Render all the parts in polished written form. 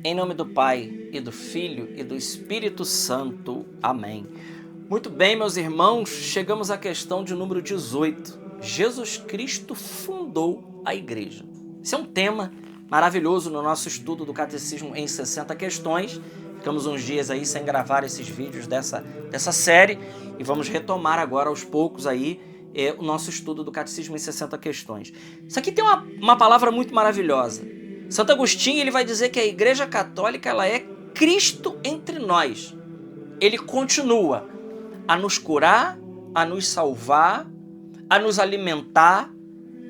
Em nome do Pai, e do Filho, e do Espírito Santo. Amém. Muito bem, meus irmãos, chegamos à questão de número 18. Jesus Cristo fundou a igreja. Esse é um tema maravilhoso no nosso estudo do Catecismo em 60 questões. Ficamos uns dias aí sem gravar esses vídeos dessa série e vamos retomar agora aos poucos aí o nosso estudo do Catecismo em 60 questões. Isso aqui tem uma palavra muito maravilhosa. Santo Agostinho ele vai dizer que a Igreja Católica ela é Cristo entre nós. Ele continua a nos curar, a nos salvar, a nos alimentar,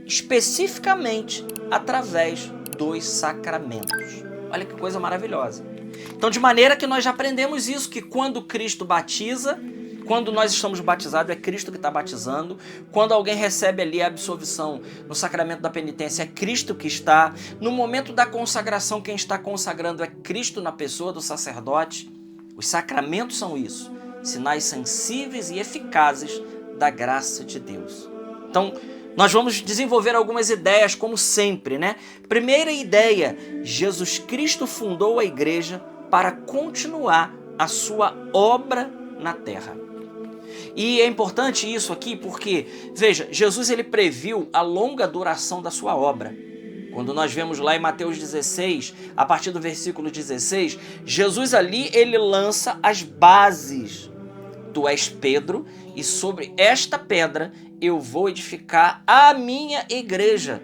especificamente através dos sacramentos. Olha que coisa maravilhosa. Então, de maneira que nós já aprendemos isso, que quando Cristo batiza, quando nós estamos batizados, é Cristo que está batizando. Quando alguém recebe ali a absolvição no sacramento da penitência, é Cristo que está. No momento da consagração, quem está consagrando é Cristo na pessoa do sacerdote. Os sacramentos são isso, sinais sensíveis e eficazes da graça de Deus. Então, nós vamos desenvolver algumas ideias, como sempre, né? Primeira ideia, Jesus Cristo fundou a igreja para continuar a sua obra na terra. E é importante isso aqui porque, veja, Jesus ele previu a longa duração da sua obra. Quando nós vemos lá em Mateus 16, a partir do versículo 16, Jesus ali ele lança as bases. Tu és Pedro, e sobre esta pedra eu vou edificar a minha igreja.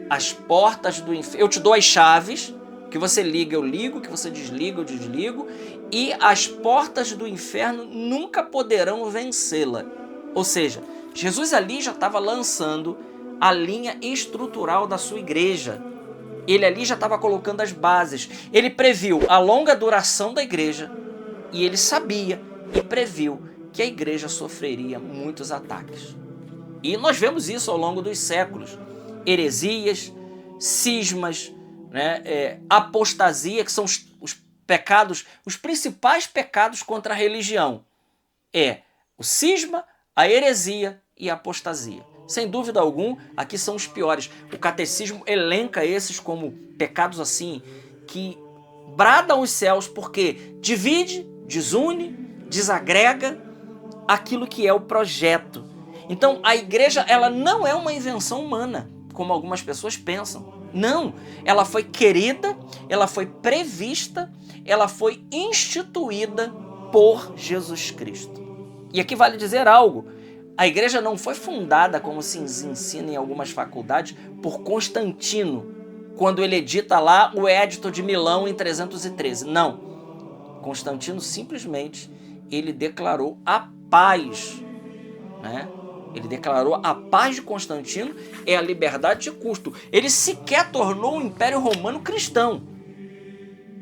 As portas do inferno, eu te dou as chaves, que você liga, eu ligo, que você desliga, eu desligo, e as portas do inferno nunca poderão vencê-la. Ou seja, Jesus ali já estava lançando a linha estrutural da sua igreja. Ele ali já estava colocando as bases. Ele previu a longa duração da igreja e ele sabia e previu que a igreja sofreria muitos ataques. E nós vemos isso ao longo dos séculos. Heresias, cismas, apostasia, que são os pecados, os principais pecados contra a religião. É o cisma, a heresia e a apostasia. Sem dúvida alguma, aqui são os piores. O catecismo elenca esses como pecados assim, que bradam os céus porque divide, desune, desagrega aquilo que é o projeto. Então, a igreja ela não é uma invenção humana, como algumas pessoas pensam. Não, ela foi querida, ela foi prevista, ela foi instituída por Jesus Cristo. E aqui vale dizer algo, a igreja não foi fundada, como se ensina em algumas faculdades, por Constantino, quando ele edita lá o Edito de Milão em 313. Não, Constantino simplesmente ele declarou a paz, né? Ele declarou a paz de Constantino é a liberdade de culto. Ele sequer tornou o Império Romano cristão.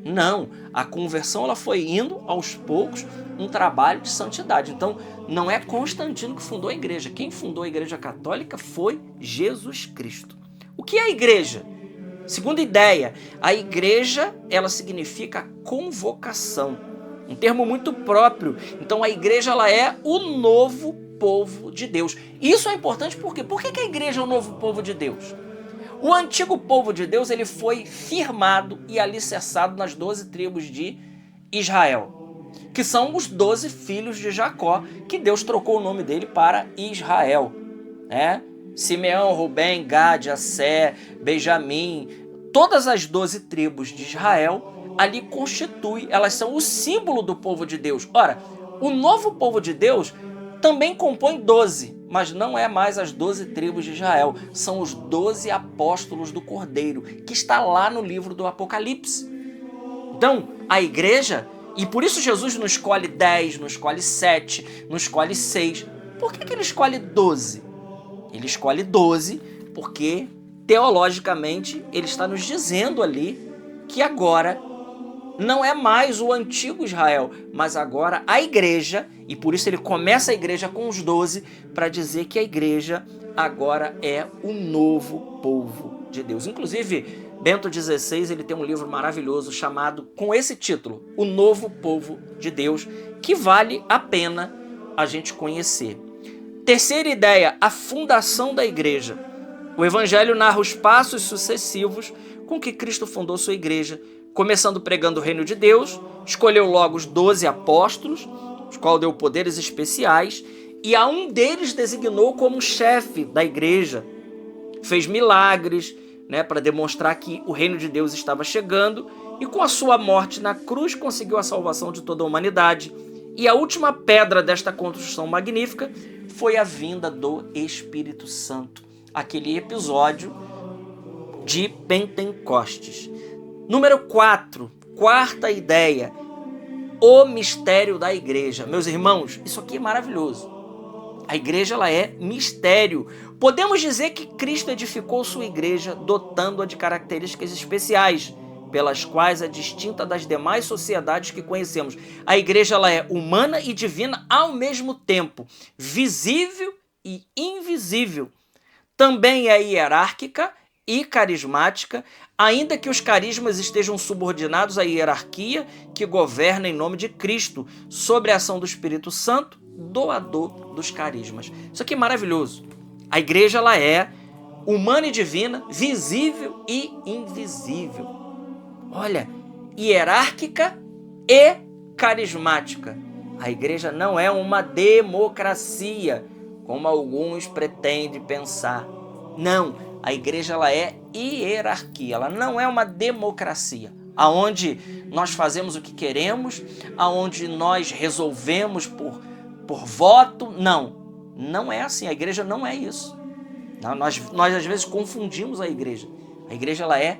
Não, a conversão ela foi indo aos poucos, um trabalho de santidade. Então, não é Constantino que fundou a igreja. Quem fundou a igreja católica foi Jesus Cristo. O que é a igreja? Segunda ideia, a igreja ela significa convocação. Um termo muito próprio. Então, a igreja ela é o novo povo de Deus. Isso é importante por quê? Por que a igreja é o novo povo de Deus? O antigo povo de Deus ele foi firmado e alicerçado nas 12 tribos de Israel, que são os 12 filhos de Jacó, que Deus trocou o nome dele para Israel. Simeão, Rubem, Gade, Assé, Benjamim, todas as 12 tribos de Israel ali constituem, elas são o símbolo do povo de Deus. Ora, o novo povo de Deus também compõe 12, mas não é mais as 12 tribos de Israel. São os 12 apóstolos do Cordeiro, que está lá no livro do Apocalipse. Então, a igreja, e por isso Jesus não escolhe 10, não escolhe 7, não escolhe 6. Por que ele escolhe 12? Ele escolhe 12 porque, teologicamente, ele está nos dizendo ali que agora não é mais o antigo Israel, mas agora a igreja, e por isso ele começa a igreja com os 12, para dizer que a igreja agora é o novo povo de Deus. Inclusive, Bento XVI ele tem um livro maravilhoso chamado com esse título, O Novo Povo de Deus, que vale a pena a gente conhecer. Terceira ideia, a fundação da igreja. O Evangelho narra os passos sucessivos com que Cristo fundou sua igreja, começando pregando o reino de Deus, escolheu logo os 12 apóstolos, os quais deu poderes especiais, e a um deles designou como chefe da igreja. Fez milagres, né, para demonstrar que o reino de Deus estava chegando, e com a sua morte na cruz conseguiu a salvação de toda a humanidade. E a última pedra desta construção magnífica foi a vinda do Espírito Santo, aquele episódio de Pentecostes. Número 4, quarta ideia, o mistério da igreja. Meus irmãos, isso aqui é maravilhoso. A igreja, ela é mistério. Podemos dizer que Cristo edificou sua igreja dotando-a de características especiais, pelas quais é distinta das demais sociedades que conhecemos. A igreja, ela é humana e divina ao mesmo tempo, visível e invisível. Também é hierárquica e carismática, ainda que os carismas estejam subordinados à hierarquia que governa em nome de Cristo, sobre a ação do Espírito Santo, doador dos carismas. Isso aqui é maravilhoso. A igreja, ela é humana e divina, visível e invisível. Olha, hierárquica e carismática. A igreja não é uma democracia, como alguns pretendem pensar. Não, a igreja, ela é hierarquia, ela não é uma democracia, aonde nós fazemos o que queremos, aonde nós resolvemos por voto. Não é assim, a igreja não é isso. Nós às vezes confundimos a igreja. A igreja, ela é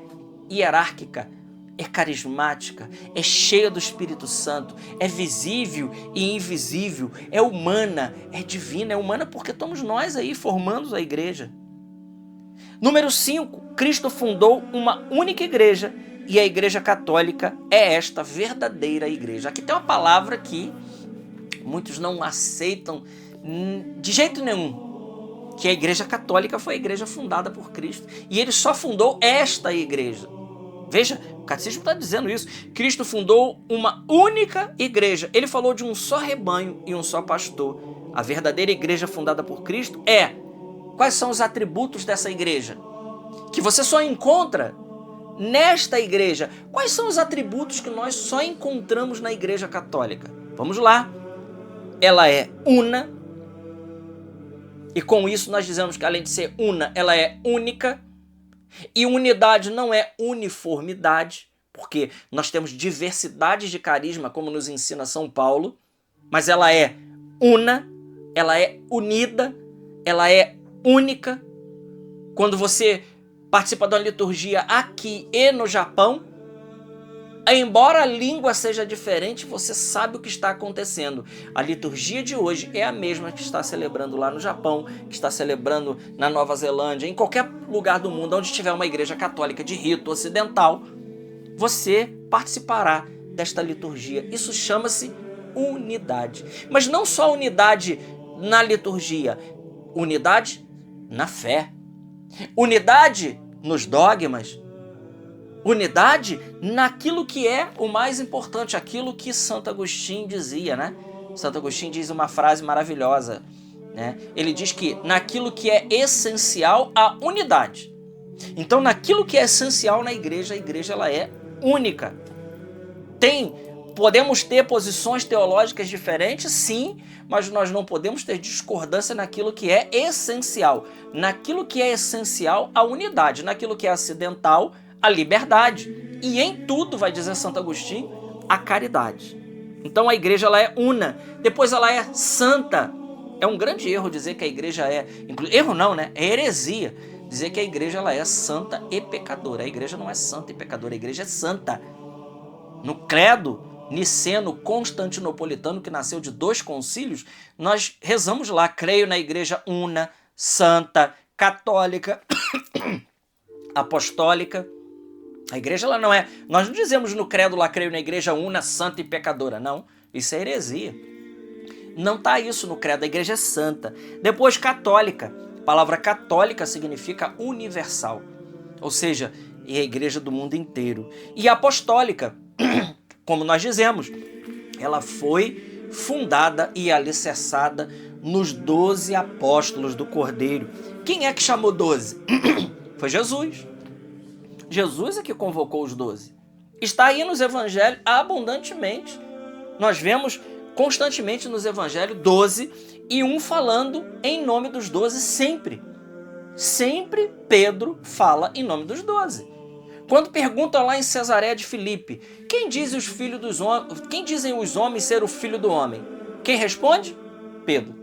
hierárquica, é carismática, é cheia do Espírito Santo, é visível e invisível, é humana, é divina, é humana porque estamos nós aí formando a igreja. Número 5, Cristo fundou uma única igreja e a igreja católica é esta verdadeira igreja. Aqui tem uma palavra que muitos não aceitam de jeito nenhum, que a igreja católica foi a igreja fundada por Cristo e ele só fundou esta igreja. Veja, o catecismo está dizendo isso. Cristo fundou uma única igreja. Ele falou de um só rebanho e um só pastor. A verdadeira igreja fundada por Cristo é... Quais são os atributos dessa igreja? Que você só encontra nesta igreja. Quais são os atributos que nós só encontramos na igreja católica? Vamos lá. Ela é una. E com isso nós dizemos que além de ser una, ela é única. E unidade não é uniformidade, porque nós temos diversidades de carisma, como nos ensina São Paulo, mas ela é una, ela é unida, ela é única. Quando você participa de uma liturgia aqui e no Japão, embora a língua seja diferente, você sabe o que está acontecendo. A liturgia de hoje é a mesma que está celebrando lá no Japão, que está celebrando na Nova Zelândia, em qualquer lugar do mundo onde tiver uma igreja católica de rito ocidental, você participará desta liturgia. Isso chama-se unidade. Mas não só unidade na liturgia, unidade na fé, unidade nos dogmas, unidade naquilo que é o mais importante, aquilo que Santo Agostinho dizia, né? Santo Agostinho diz uma frase maravilhosa, né? Ele diz que naquilo que é essencial, a unidade. Então, naquilo que é essencial na igreja, a igreja, ela é única. Podemos ter posições teológicas diferentes, sim, mas nós não podemos ter discordância naquilo que é essencial. Naquilo que é essencial, a unidade. Naquilo que é acidental, a liberdade. E em tudo, vai dizer Santo Agostinho, a caridade. Então a igreja, ela é una. Depois ela é santa. É um grande erro dizer que a igreja é... Erro não, né? É heresia dizer que a igreja, ela é santa e pecadora. A igreja não é santa e pecadora, a igreja é santa. No credo niceno constantinopolitano, que nasceu de 2 concílios, nós rezamos lá: creio na igreja una, santa, católica, apostólica. A igreja, ela não é... Nós não dizemos no credo lá: creio na igreja una, santa e pecadora. Não, isso é heresia. Não está isso no credo, a igreja é santa. Depois, católica. A palavra católica significa universal, ou seja, é a igreja do mundo inteiro. E apostólica, como nós dizemos, ela foi fundada e alicerçada nos 12 apóstolos do Cordeiro. Quem é que chamou 12? Foi Jesus. Jesus é que convocou os 12. Está aí nos evangelhos abundantemente. Nós vemos constantemente nos evangelhos 12 e um falando em nome dos 12 sempre. Sempre Pedro fala em nome dos 12. Quando perguntam lá em Cesareia de Filipe, quem dizem os homens ser o filho do homem? Quem responde? Pedro.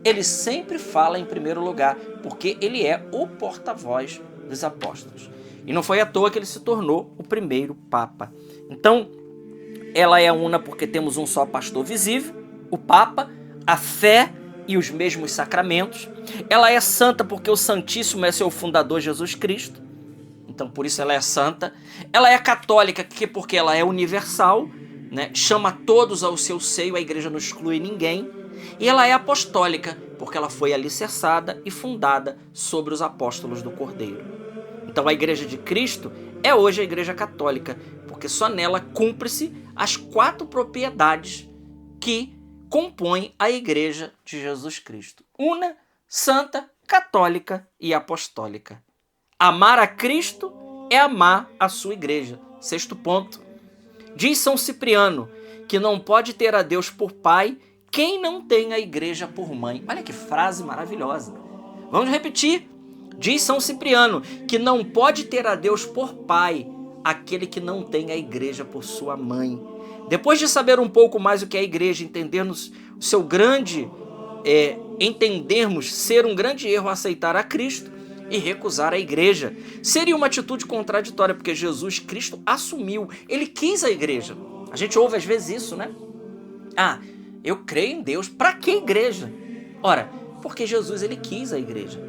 Ele sempre fala em primeiro lugar, porque ele é o porta-voz dos apóstolos. E não foi à toa que ele se tornou o primeiro Papa. Então, ela é una porque temos um só pastor visível, o Papa, a fé e os mesmos sacramentos. Ela é santa porque o Santíssimo é seu fundador, Jesus Cristo. Então, por isso ela é santa. Ela é católica porque ela é universal, né? Chama todos ao seu seio, a igreja não exclui ninguém. E ela é apostólica porque ela foi alicerçada e fundada sobre os apóstolos do Cordeiro. Então, a igreja de Cristo é hoje a igreja católica, porque só nela cumpre-se as 4 propriedades que compõem a igreja de Jesus Cristo: una, santa, católica e apostólica. Amar a Cristo é amar a sua igreja. 6º ponto. Diz São Cipriano que não pode ter a Deus por pai quem não tem a igreja por mãe. Olha que frase maravilhosa. Vamos repetir. Diz São Cipriano que não pode ter a Deus por pai aquele que não tem a igreja por sua mãe. Depois de saber um pouco mais o que é a igreja, entendermos ser um grande erro aceitar a Cristo e recusar a igreja. Seria uma atitude contraditória, porque Jesus Cristo assumiu, ele quis a igreja. A gente ouve às vezes isso, né? Ah, eu creio em Deus, para que igreja? Ora, porque Jesus ele quis a igreja.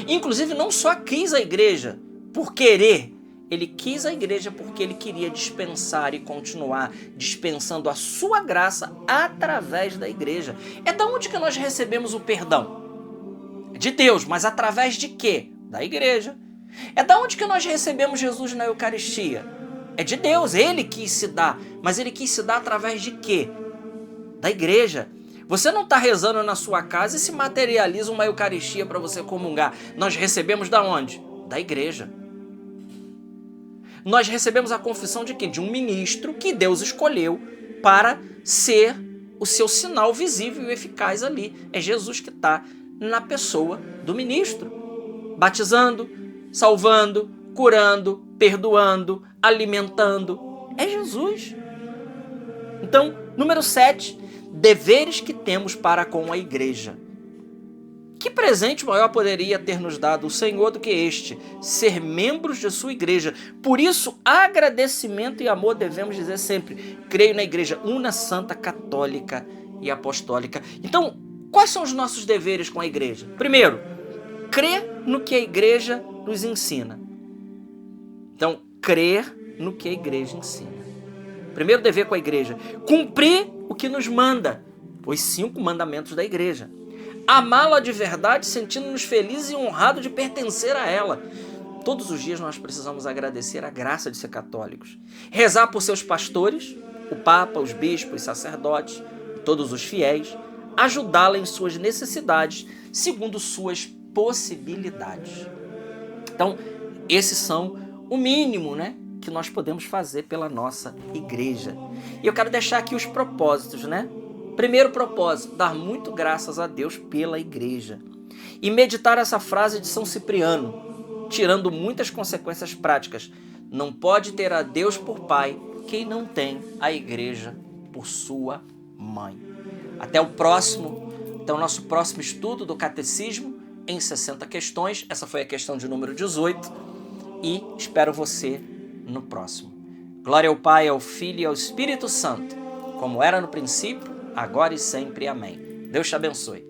Inclusive não só quis a igreja por querer, ele quis a igreja porque ele queria dispensar e continuar dispensando a sua graça através da igreja. É da onde que nós recebemos o perdão? É de Deus, mas através de quê? Da igreja. É da onde que nós recebemos Jesus na Eucaristia? É de Deus, ele quis se dar, mas ele quis se dar através de quê? Da igreja. Você não está rezando na sua casa e se materializa uma Eucaristia para você comungar. Nós recebemos da onde? Da igreja. Nós recebemos a confissão de quê? De um ministro que Deus escolheu para ser o seu sinal visível e eficaz ali. É Jesus que está na pessoa do ministro. Batizando, salvando, curando, perdoando, alimentando. É Jesus. Então, número 7, deveres que temos para com a igreja. Que presente maior poderia ter nos dado o Senhor do que este? Ser membros de sua igreja. Por isso, agradecimento e amor devemos dizer sempre. Creio na igreja una, santa, católica e apostólica. Então, quais são os nossos deveres com a igreja? Primeiro, crer no que a igreja nos ensina. Então, crer no que a igreja ensina. Primeiro dever com a igreja, cumprir o que nos manda, os 5 mandamentos da igreja. Amá-la de verdade, sentindo-nos felizes e honrados de pertencer a ela. Todos os dias nós precisamos agradecer a graça de ser católicos. Rezar por seus pastores, o Papa, os bispos, os sacerdotes, todos os fiéis, ajudá-la em suas necessidades, segundo suas possibilidades. Então, esses são o mínimo, né, que nós podemos fazer pela nossa igreja. E eu quero deixar aqui os propósitos, né? Primeiro propósito, dar muito graças a Deus pela igreja. E meditar essa frase de São Cipriano, tirando muitas consequências práticas. Não pode ter a Deus por pai quem não tem a igreja por sua mãe. Até o nosso próximo estudo do Catecismo em 60 questões. Essa foi a questão de número 18 e espero você no próximo. Glória ao Pai, ao Filho e ao Espírito Santo, como era no princípio, agora e sempre. Amém. Deus te abençoe.